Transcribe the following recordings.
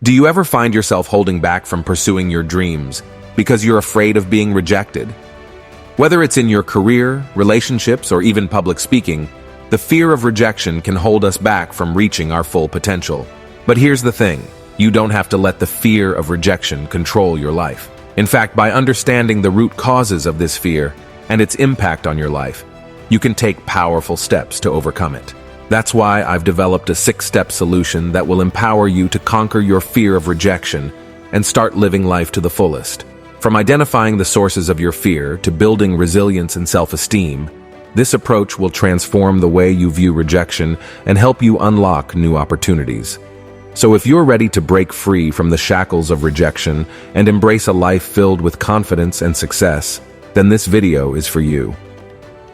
Do you ever find yourself holding back from pursuing your dreams because you're afraid of being rejected? Whether it's in your career, relationships, or even public speaking, the fear of rejection can hold us back from reaching our full potential. But here's the thing, you don't have to let the fear of rejection control your life. In fact, by understanding the root causes of this fear and its impact on your life, you can take powerful steps to overcome it. That's why I've developed a 6-step solution that will empower you to conquer your fear of rejection and start living life to the fullest. From identifying the sources of your fear to building resilience and self-esteem, this approach will transform the way you view rejection and help you unlock new opportunities. So if you're ready to break free from the shackles of rejection and embrace a life filled with confidence and success, then this video is for you.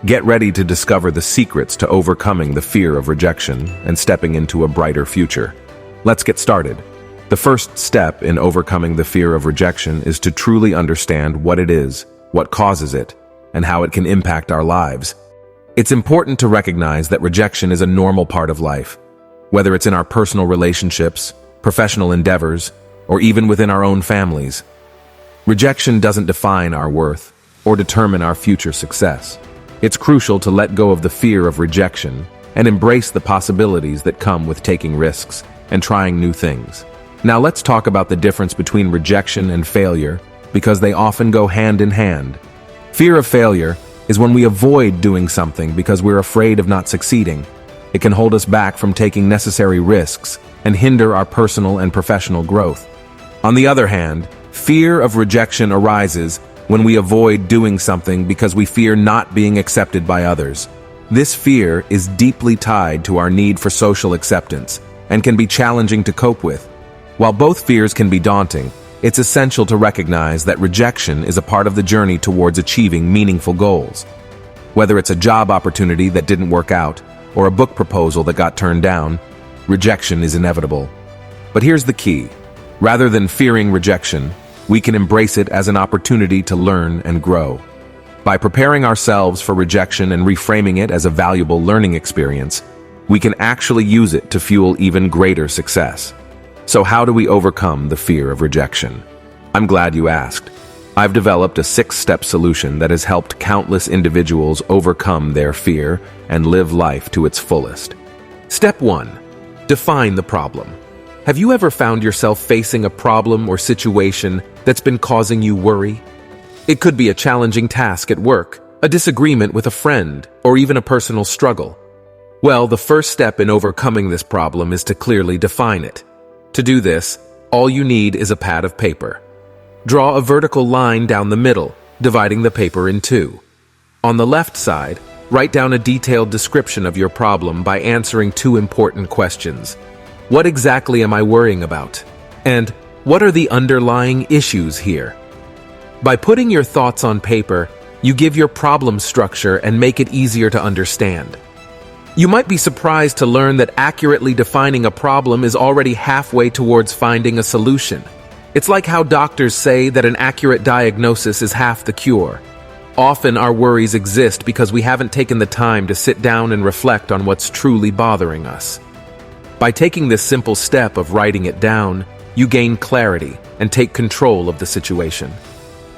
Get ready to discover the secrets to overcoming the fear of rejection and stepping into a brighter future. Let's get started. The first step in overcoming the fear of rejection is to truly understand what it is, what causes it, and how it can impact our lives. It's important to recognize that rejection is a normal part of life, whether it's in our personal relationships, professional endeavors, or even within our own families. Rejection doesn't define our worth or determine our future success. It's crucial to let go of the fear of rejection and embrace the possibilities that come with taking risks and trying new things. Now let's talk about the difference between rejection and failure, because they often go hand in hand. Fear of failure is when we avoid doing something because we're afraid of not succeeding. It can hold us back from taking necessary risks and hinder our personal and professional growth. On the other hand, fear of rejection arises when we avoid doing something because we fear not being accepted by others. This fear is deeply tied to our need for social acceptance and can be challenging to cope with. While both fears can be daunting, it's essential to recognize that rejection is a part of the journey towards achieving meaningful goals. Whether it's a job opportunity that didn't work out or a book proposal that got turned down, rejection is inevitable. But here's the key. Rather than fearing rejection, we can embrace it as an opportunity to learn and grow. By preparing ourselves for rejection and reframing it as a valuable learning experience, we can actually use it to fuel even greater success. So how do we overcome the fear of rejection? I'm glad you asked. I've developed a 6-step solution that has helped countless individuals overcome their fear and live life to its fullest. Step 1. Define the problem. Have you ever found yourself facing a problem or situation that's been causing you worry? It could be a challenging task at work, a disagreement with a friend, or even a personal struggle. Well, the first step in overcoming this problem is to clearly define it. To do this, all you need is a pad of paper. Draw a vertical line down the middle, dividing the paper in two. On the left side, write down a detailed description of your problem by answering 2 important questions. What exactly am I worrying about? And what are the underlying issues here? By putting your thoughts on paper, you give your problem structure and make it easier to understand. You might be surprised to learn that accurately defining a problem is already halfway towards finding a solution. It's like how doctors say that an accurate diagnosis is half the cure. Often our worries exist because we haven't taken the time to sit down and reflect on what's truly bothering us. By taking this simple step of writing it down, you gain clarity and take control of the situation.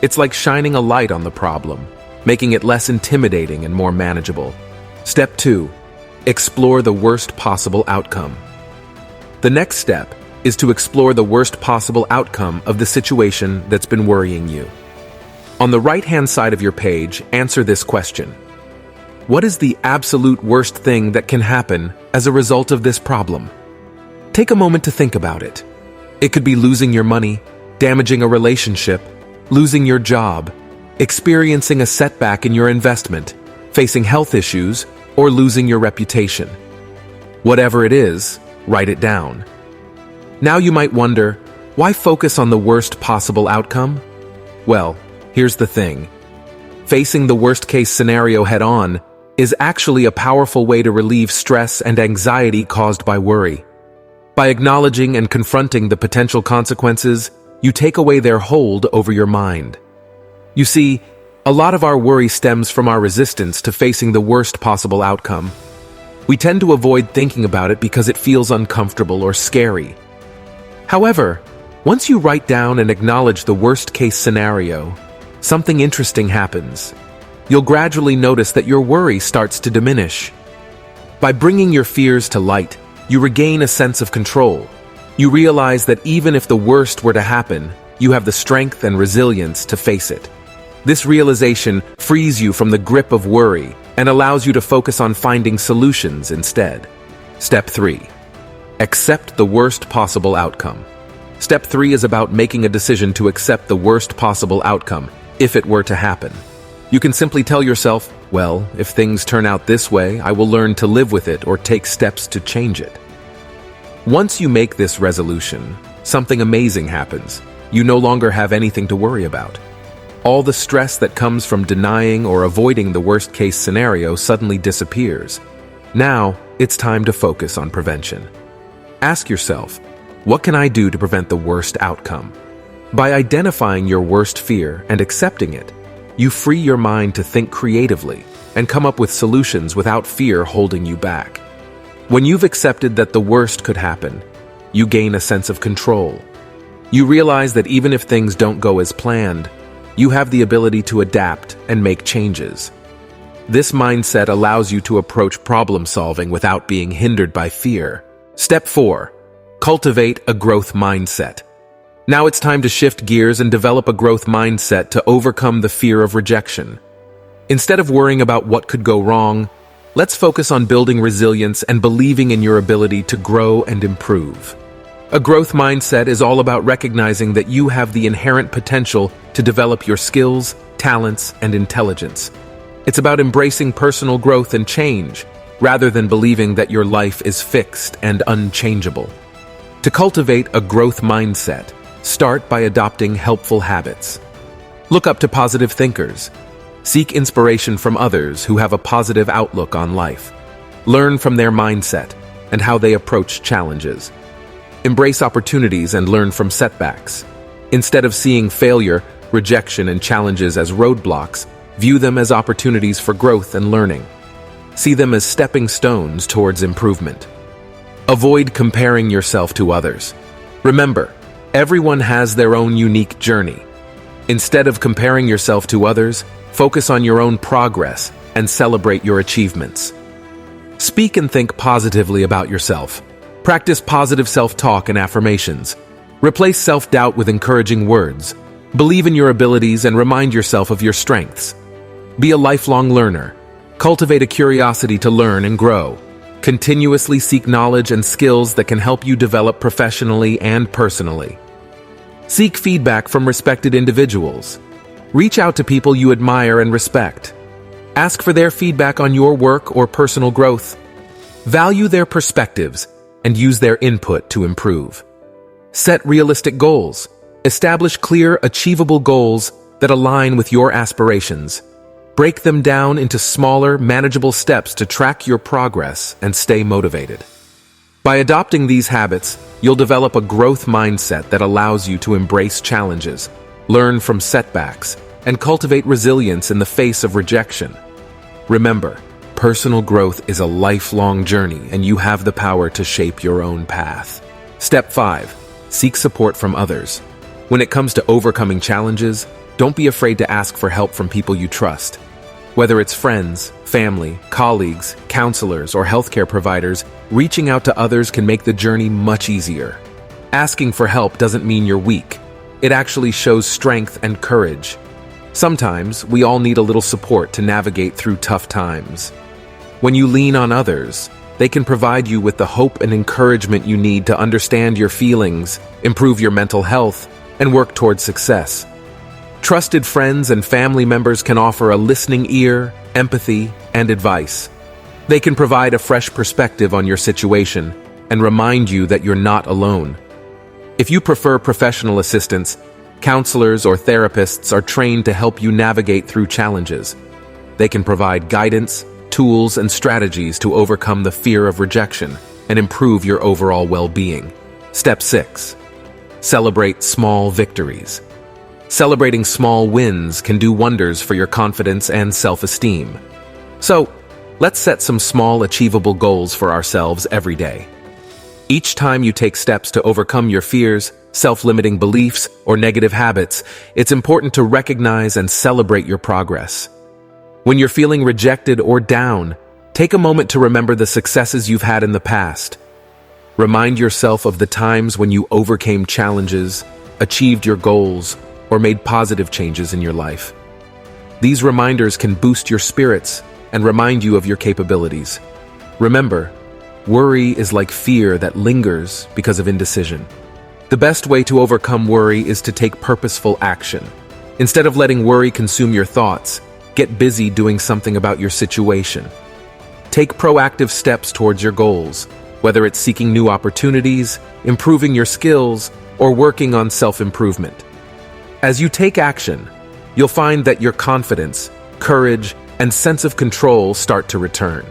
It's like shining a light on the problem, making it less intimidating and more manageable. Step 2. Explore the worst possible outcome. The next step is to explore the worst possible outcome of the situation that's been worrying you. On the right-hand side of your page, answer this question. What is the absolute worst thing that can happen as a result of this problem? Take a moment to think about it. It could be losing your money, damaging a relationship, losing your job, experiencing a setback in your investment, facing health issues, or losing your reputation. Whatever it is, write it down. Now you might wonder, why focus on the worst possible outcome? Well, here's the thing. Facing the worst-case scenario head-on is actually a powerful way to relieve stress and anxiety caused by worry. By acknowledging and confronting the potential consequences, you take away their hold over your mind. You see, a lot of our worry stems from our resistance to facing the worst possible outcome. We tend to avoid thinking about it because it feels uncomfortable or scary. However, once you write down and acknowledge the worst-case scenario, something interesting happens. You'll gradually notice that your worry starts to diminish. By bringing your fears to light, you regain a sense of control. You realize that even if the worst were to happen, you have the strength and resilience to face it. This realization frees you from the grip of worry and allows you to focus on finding solutions instead. Step 3. Accept the worst possible outcome. Step 3 is about making a decision to accept the worst possible outcome, if it were to happen. You can simply tell yourself, well, if things turn out this way, I will learn to live with it or take steps to change it. Once you make this resolution, something amazing happens. You no longer have anything to worry about. All the stress that comes from denying or avoiding the worst-case scenario suddenly disappears. Now, it's time to focus on prevention. Ask yourself, what can I do to prevent the worst outcome? By identifying your worst fear and accepting it, you free your mind to think creatively and come up with solutions without fear holding you back. When you've accepted that the worst could happen, you gain a sense of control. You realize that even if things don't go as planned, you have the ability to adapt and make changes. This mindset allows you to approach problem solving without being hindered by fear. Step 4. Cultivate a growth mindset. Now it's time to shift gears and develop a growth mindset to overcome the fear of rejection. Instead of worrying about what could go wrong, let's focus on building resilience and believing in your ability to grow and improve. A growth mindset is all about recognizing that you have the inherent potential to develop your skills, talents, and intelligence. It's about embracing personal growth and change, rather than believing that your life is fixed and unchangeable. To cultivate a growth mindset, start by adopting helpful habits. Look up to positive thinkers. Seek inspiration from others who have a positive outlook on life. Learn from their mindset and how they approach challenges. Embrace opportunities and learn from setbacks. Instead of seeing failure, rejection, and challenges as roadblocks, view them as opportunities for growth and learning. See them as stepping stones towards improvement. Avoid comparing yourself to others. Remember, everyone has their own unique journey. Instead of comparing yourself to others, focus on your own progress and celebrate your achievements. Speak and think positively about yourself. Practice positive self-talk and affirmations. Replace self-doubt with encouraging words. Believe in your abilities and remind yourself of your strengths. Be a lifelong learner. Cultivate a curiosity to learn and grow. Continuously seek knowledge and skills that can help you develop professionally and personally. Seek feedback from respected individuals. Reach out to people you admire and respect. Ask for their feedback on your work or personal growth. Value their perspectives and use their input to improve. Set realistic goals. Establish clear, achievable goals that align with your aspirations. Break them down into smaller, manageable steps to track your progress and stay motivated. By adopting these habits, you'll develop a growth mindset that allows you to embrace challenges, learn from setbacks, and cultivate resilience in the face of rejection. Remember, personal growth is a lifelong journey, and you have the power to shape your own path. Step 5. Seek support from others. When it comes to overcoming challenges, don't be afraid to ask for help from people you trust. Whether it's friends, family, colleagues, counselors, or healthcare providers, reaching out to others can make the journey much easier. Asking for help doesn't mean you're weak. It actually shows strength and courage. Sometimes, we all need a little support to navigate through tough times. When you lean on others, they can provide you with the hope and encouragement you need to understand your feelings, improve your mental health, and work towards success. Trusted friends and family members can offer a listening ear, empathy, and advice. They can provide a fresh perspective on your situation and remind you that you're not alone. If you prefer professional assistance, counselors or therapists are trained to help you navigate through challenges. They can provide guidance, tools, and strategies to overcome the fear of rejection and improve your overall well-being. Step 6. Celebrate small victories. Celebrating small wins can do wonders for your confidence and self-esteem. So, let's set some small, achievable goals for ourselves every day. Each time you take steps to overcome your fears, self-limiting beliefs, or negative habits, it's important to recognize and celebrate your progress. When you're feeling rejected or down, take a moment to remember the successes you've had in the past. Remind yourself of the times when you overcame challenges, achieved your goals, or made positive changes in your life. These reminders can boost your spirits and remind you of your capabilities. Remember, worry is like fear that lingers because of indecision. The best way to overcome worry is to take purposeful action. Instead of letting worry consume your thoughts, get busy doing something about your situation. Take proactive steps towards your goals, whether it's seeking new opportunities, improving your skills, or working on self-improvement. As you take action, you'll find that your confidence, courage, and sense of control start to return.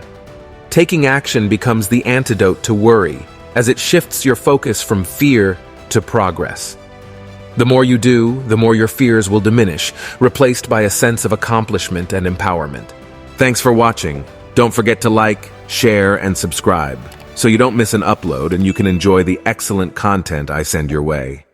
Taking action becomes the antidote to worry, as it shifts your focus from fear to progress. The more you do, the more your fears will diminish, replaced by a sense of accomplishment and empowerment. Thanks for watching. Don't forget to like, share, and subscribe, so you don't miss an upload and you can enjoy the excellent content I send your way.